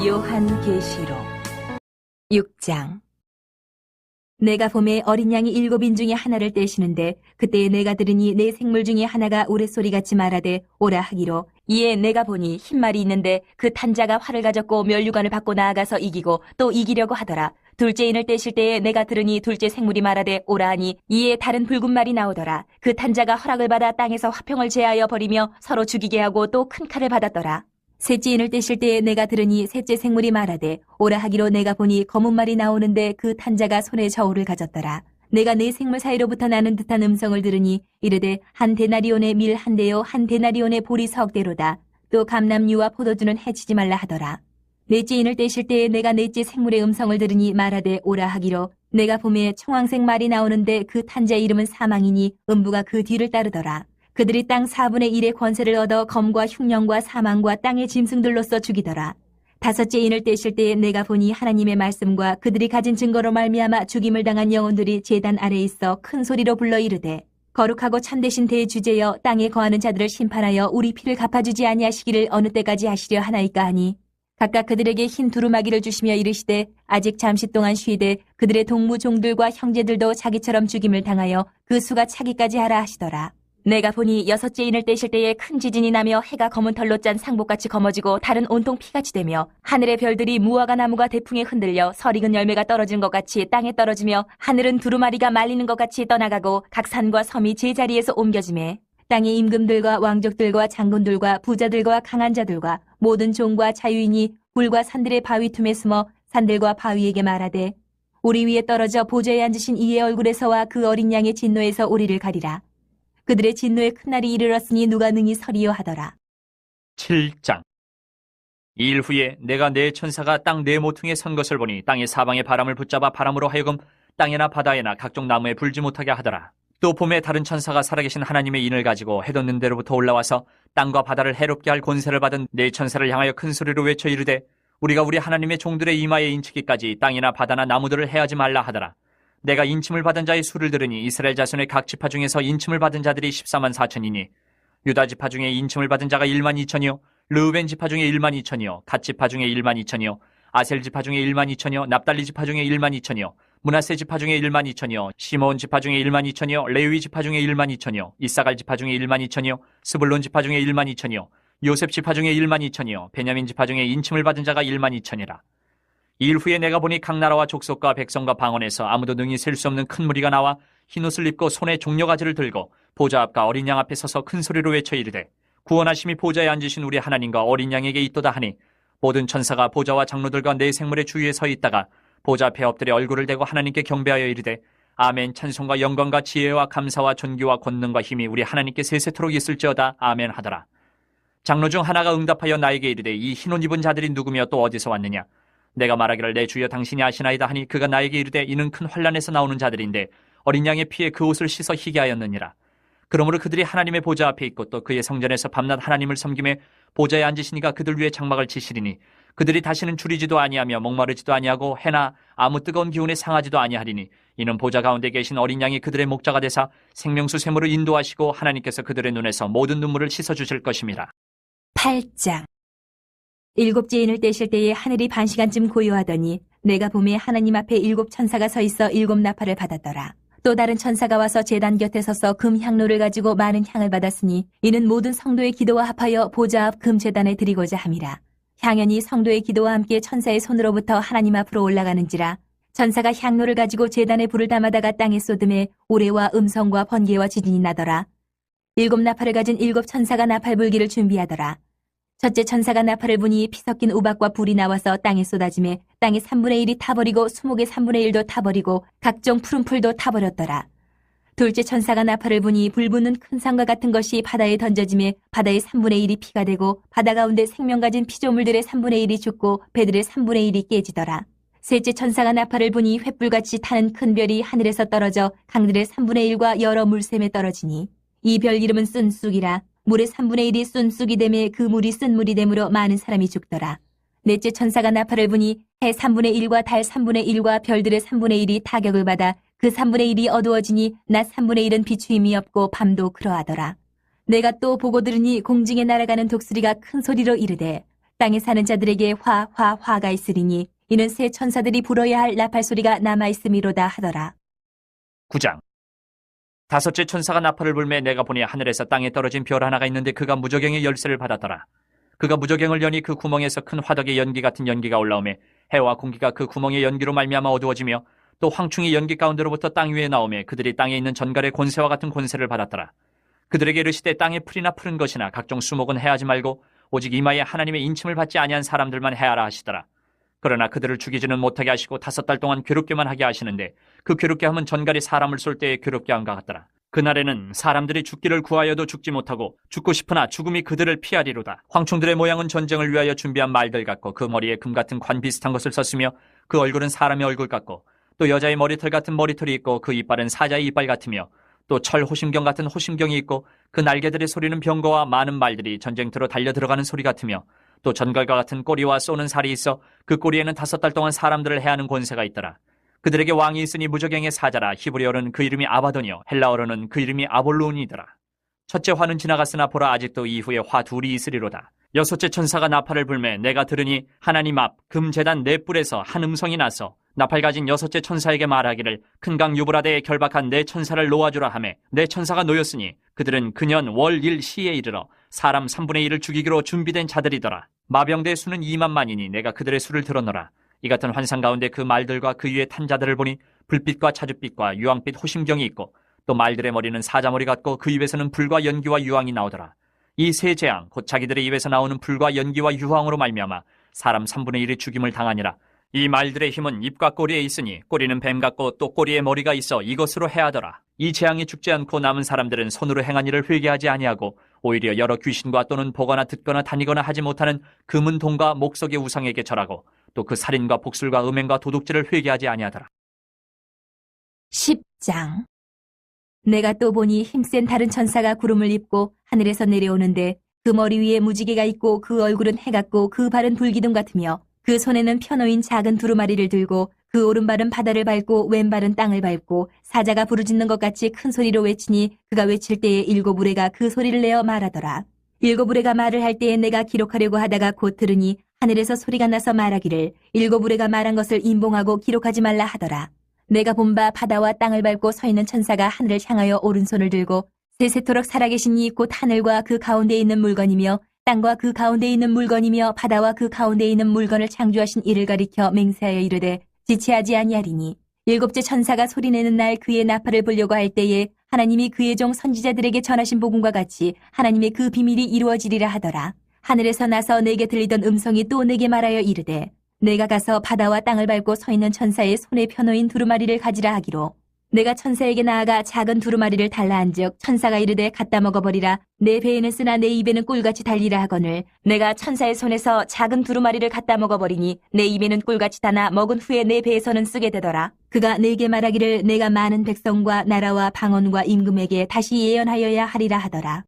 요한계시록 6장. 내가 봄에 어린 양이 7인 중에 하나를 떼시는데 그때에 내가 들으니 내 생물 중에 하나가 우레소리같이 말하되 오라 하기로, 이에 내가 보니 흰 말이 있는데 그 탄자가 활을 가졌고 면류관을 받고 나아가서 이기고 또 이기려고 하더라. 둘째 인을 떼실 때에 내가 들으니 둘째 생물이 말하되 오라 하니, 이에 다른 붉은 말이 나오더라. 그 탄자가 허락을 받아 땅에서 화평을 제하여 버리며 서로 죽이게 하고 또 큰 칼을 받았더라. 셋째 인을 떼실 때에 내가 들으니 셋째 생물이 말하되 오라 하기로, 내가 보니 검은 말이 나오는데 그 탄자가 손에 저울을 가졌더라. 내가 네 생물 사이로부터 나는 듯한 음성을 들으니 이르되, 한 데나리온의 밀 한 대요 한 데나리온의 보리 석 대로다. 또 감람류와 포도주는 해치지 말라 하더라. 넷째 인을 떼실 때에 내가 넷째 생물의 음성을 들으니 말하되 오라 하기로, 내가 봄에 청황색 말이 나오는데 그 탄자의 이름은 사망이니 음부가 그 뒤를 따르더라. 그들이 땅 4분의 1의 권세를 얻어 검과 흉령과 사망과 땅의 짐승들로서 죽이더라. 다섯째 인을 떼실 때에 내가 보니 하나님의 말씀과 그들이 가진 증거로 말미암아 죽임을 당한 영혼들이 제단 아래에 있어 큰 소리로 불러 이르되, 거룩하고 참되신 대주제여, 땅에 거하는 자들을 심판하여 우리 피를 갚아주지 아니하시기를 어느 때까지 하시려 하나이까 하니, 각각 그들에게 흰 두루마기를 주시며 이르시되, 아직 잠시 동안 쉬되 그들의 동무 종들과 형제들도 자기처럼 죽임을 당하여 그 수가 차기까지 하라 하시더라. 내가 보니 여섯째 인을 떼실 때에 큰 지진이 나며 해가 검은 털로 짠 상복같이 검어지고 달은 온통 피같이 되며 하늘의 별들이 무화과 나무가 대풍에 흔들려 설익은 열매가 떨어진 것 같이 땅에 떨어지며 하늘은 두루마리가 말리는 것 같이 떠나가고 각 산과 섬이 제자리에서 옮겨지매 땅의 임금들과 왕족들과 장군들과 부자들과 강한 자들과 모든 종과 자유인이 굴과 산들의 바위 틈에 숨어 산들과 바위에게 말하되, 우리 위에 떨어져 보좌에 앉으신 이의 얼굴에서와 그 어린 양의 진노에서 우리를 가리라. 그들의 진노의 큰 날이 이르렀으니 누가 능히 서리요 하더라. 7장. 이 일 후에 내가 네 천사가 땅 네 모퉁이에 선 것을 보니 땅의 사방의 바람을 붙잡아 바람으로 하여금 땅에나 바다에나 각종 나무에 불지 못하게 하더라. 또 봄에 다른 천사가 살아계신 하나님의 인을 가지고 해돋는 데로부터 올라와서 땅과 바다를 해롭게 할 권세를 받은 네 천사를 향하여 큰 소리로 외쳐 이르되, 우리가 우리 하나님의 종들의 이마에 인치기까지 땅이나 바다나 나무들을 해하지 말라 하더라. 내가 인침을 받은 자의 수를 들으니 이스라엘 자손의 각 지파 중에서 인침을 받은 자들이 14만 4천이니 유다 지파 중에 인침을 받은 자가 1만 2천이요 르우벤 지파 중에 1만 2천이요 갓 지파 중에 1만 2천이요 아셀 지파 중에 1만 2천이요 납달리 지파 중에 1만 2천이요 므낫세 지파 중에 1만 2천이요 시므온 지파 중에 1만 2천이요 레위 지파 중에 1만 2천이요 이사갈 지파 중에 1만 2천이요 스불론 지파 중에 1만 2천이요 요셉 지파 중에 1만 2천이요 베냐민 지파 중에 인침을 받은 자가 1만 2천이라. 이 일 후에 내가 보니 각 나라와 족속과 백성과 방언에서 아무도 능히 셀 수 없는 큰 무리가 나와 흰옷을 입고 손에 종려가지를 들고 보좌 앞과 어린 양 앞에 서서 큰 소리로 외쳐 이르되, 구원하심이 보좌에 앉으신 우리 하나님과 어린 양에게 있도다 하니, 모든 천사가 보좌와 장로들과 네 생물의 주위에 서 있다가 보좌 앞에 엎드려 얼굴을 대고 하나님께 경배하여 이르되, 아멘. 찬송과 영광과 지혜와 감사와 존귀와 권능과 힘이 우리 하나님께 세세토록 있을지어다. 아멘 하더라. 장로 중 하나가 응답하여 나에게 이르되, 이 흰옷 입은 자들이 누구며 또 어디서 왔느냐? 내가 말하기를, 내 주여 당신이 아시나이다 하니, 그가 나에게 이르되, 이는 큰 환난에서 나오는 자들인데 어린 양의 피에 그 옷을 씻어 희게 하였느니라. 그러므로 그들이 하나님의 보좌 앞에 있고 또 그의 성전에서 밤낮 하나님을 섬김에 보좌에 앉으시니가 그들 위에 장막을 치시리니, 그들이 다시는 줄이지도 아니하며 목마르지도 아니하고 해나 아무 뜨거운 기운에 상하지도 아니하리니, 이는 보좌 가운데 계신 어린 양이 그들의 목자가 되사 생명수 샘으로 인도하시고 하나님께서 그들의 눈에서 모든 눈물을 씻어주실 것임이라. 8장. 일곱째 인을 떼실 때에 하늘이 반시간쯤 고요하더니 내가 봄에 하나님 앞에 7 천사가 서 있어 7 나팔을 받았더라. 또 다른 천사가 와서 제단 곁에 서서 금 향로를 가지고 많은 향을 받았으니 이는 모든 성도의 기도와 합하여 보좌 앞 금 제단에 드리고자 함이라. 향연이 성도의 기도와 함께 천사의 손으로부터 하나님 앞으로 올라가는지라. 천사가 향로를 가지고 제단에 불을 담아다가 땅에 쏟음에 우레와 음성과 번개와 지진이 나더라. 7 나팔을 가진 7 천사가 나팔 불기를 준비하더라. 첫째 천사가 나팔을 부니 피 섞인 우박과 불이 나와서 땅에 쏟아지매 땅의 3분의 1이 타버리고 수목의 3분의 1도 타버리고 각종 푸른 풀도 타버렸더라. 둘째 천사가 나팔을 부니 불 붙는 큰 산과 같은 것이 바다에 던져지매 바다의 3분의 1이 피가 되고 바다 가운데 생명 가진 피조물들의 3분의 1이 죽고 배들의 3분의 1이 깨지더라. 셋째 천사가 나팔을 부니 횃불같이 타는 큰 별이 하늘에서 떨어져 강들의 3분의 1과 여러 물샘에 떨어지니 이 별 이름은 쓴쑥이라. 물의 3분의 1이 쓴쑥이 되매 그 물이 쓴 물이 되므로 많은 사람이 죽더라. 넷째 천사가 나팔을 부니 해 3분의 1과 달 3분의 1과 별들의 3분의 1이 타격을 받아 그 3분의 1이 어두워지니 낮 3분의 1은 비추임이 없고 밤도 그러하더라. 내가 또 보고 들으니 공중에 날아가는 독수리가 큰 소리로 이르되, 땅에 사는 자들에게 화가 있으리니 이는 새 천사들이 불어야 할 나팔 소리가 남아있음이로다 하더라. 9장. 다섯째 천사가 나팔을 불매 내가 보니 하늘에서 땅에 떨어진 별 하나가 있는데 그가 무저갱의 열쇠를 받았더라. 그가 무저갱을 여니 그 구멍에서 큰 화덕의 연기 같은 연기가 올라오매 해와 공기가 그 구멍의 연기로 말미암아 어두워지며 또 황충이 연기 가운데로부터 땅 위에 나오매 그들이 땅에 있는 전갈의 권세와 같은 권세를 받았더라. 그들에게 이르시되 땅에 풀이나 푸른 것이나 각종 수목은 해하지 말고 오직 이마에 하나님의 인침을 받지 아니한 사람들만 해하라 하시더라. 그러나 그들을 죽이지는 못하게 하시고 5달 동안 괴롭게만 하게 하시는데 그 괴롭게 함은 전갈이 사람을 쏠 때에 괴롭게 함과 같더라. 그날에는 사람들이 죽기를 구하여도 죽지 못하고 죽고 싶으나 죽음이 그들을 피하리로다. 황충들의 모양은 전쟁을 위하여 준비한 말들 같고 그 머리에 금 같은 관 비슷한 것을 썼으며 그 얼굴은 사람의 얼굴 같고 또 여자의 머리털 같은 머리털이 있고 그 이빨은 사자의 이빨 같으며 또 철 호심경 같은 호심경이 있고 그 날개들의 소리는 병거와 많은 말들이 전쟁터로 달려 들어가는 소리 같으며 또 전갈과 같은 꼬리와 쏘는 살이 있어 그 꼬리에는 5달 동안 사람들을 해하는 권세가 있더라. 그들에게 왕이 있으니 무저갱의 사자라. 히브리어로는 그 이름이 아바돈이요 헬라어로는 그 이름이 아볼론이더라. 첫째 화는 지나갔으나 보라 아직도 이후에 화 둘이 있으리로다. 여섯째 천사가 나팔을 불매 내가 들으니 하나님 앞 금제단 네 뿔에서 한 음성이 나서 나팔 가진 여섯째 천사에게 말하기를 큰 강 유브라데에 결박한 네 천사를 놓아주라 하매 네 천사가 놓였으니 그들은 그년 월 일 시에 이르러 사람 3분의 1을 죽이기로 준비된 자들이더라. 마병대의 수는 2만만이니 내가 그들의 수를 들었노라. 이 같은 환상 가운데 그 말들과 그 위에 탄 자들을 보니 불빛과 자줏빛과 유황빛 호심경이 있고 또 말들의 머리는 사자머리 같고 그 입에서는 불과 연기와 유황이 나오더라. 이 세 재앙 곧 자기들의 입에서 나오는 불과 연기와 유황으로 말미암아 사람 3분의 1이 죽임을 당하니라. 이 말들의 힘은 입과 꼬리에 있으니 꼬리는 뱀 같고 또 꼬리에 머리가 있어 이것으로 해하더라. 이 재앙이 죽지 않고 남은 사람들은 손으로 행한 일을 회개하지 아니하고 오히려 여러 귀신과 또는 보거나 듣거나 다니거나 하지 못하는 금은 동과 목석의 우상에게 절하고 또 그 살인과 복술과 음행과 도둑질을 회개하지 아니하더라. 10장. 내가 또 보니 힘센 다른 천사가 구름을 입고 하늘에서 내려오는데 그 머리 위에 무지개가 있고 그 얼굴은 해 같고 그 발은 불기둥 같으며 그 손에는 펴놓인 작은 두루마리를 들고 그 오른발은 바다를 밟고 왼발은 땅을 밟고 사자가 부르짖는 것 같이 큰 소리로 외치니 그가 외칠 때에 7 우레가 그 소리를 내어 말하더라. 7 우레가 말을 할 때에 내가 기록하려고 하다가 곧 들으니 하늘에서 소리가 나서 말하기를 7 우레가 말한 것을 임봉하고 기록하지 말라 하더라. 내가 본 바 바다와 땅을 밟고 서 있는 천사가 하늘을 향하여 오른손을 들고 세세토록 살아계신 이 곧 하늘과 그 가운데에 있는 물건이며 땅과 그 가운데에 있는 물건이며 바다와 그 가운데에 있는 물건을 창조하신 이를 가리켜 맹세하여 이르되 지체하지 아니하리니 7째 천사가 소리내는 날 그의 나팔을 불려고 할 때에 하나님이 그의 종 선지자들에게 전하신 복음과 같이 하나님의 그 비밀이 이루어지리라 하더라. 하늘에서 나서 내게 들리던 음성이 또 내게 말하여 이르되 내가 가서 바다와 땅을 밟고 서 있는 천사의 손에 펴놓인 두루마리를 가지라 하기로 내가 천사에게 나아가 작은 두루마리를 달라 한즉 천사가 이르되 갖다 먹어버리라. 내 배에는 쓰나 내 입에는 꿀같이 달리라 하거늘 내가 천사의 손에서 작은 두루마리를 갖다 먹어버리니 내 입에는 꿀같이 다나 먹은 후에 내 배에서는 쓰게 되더라. 그가 내게 말하기를 내가 많은 백성과 나라와 방언과 임금에게 다시 예언하여야 하리라 하더라.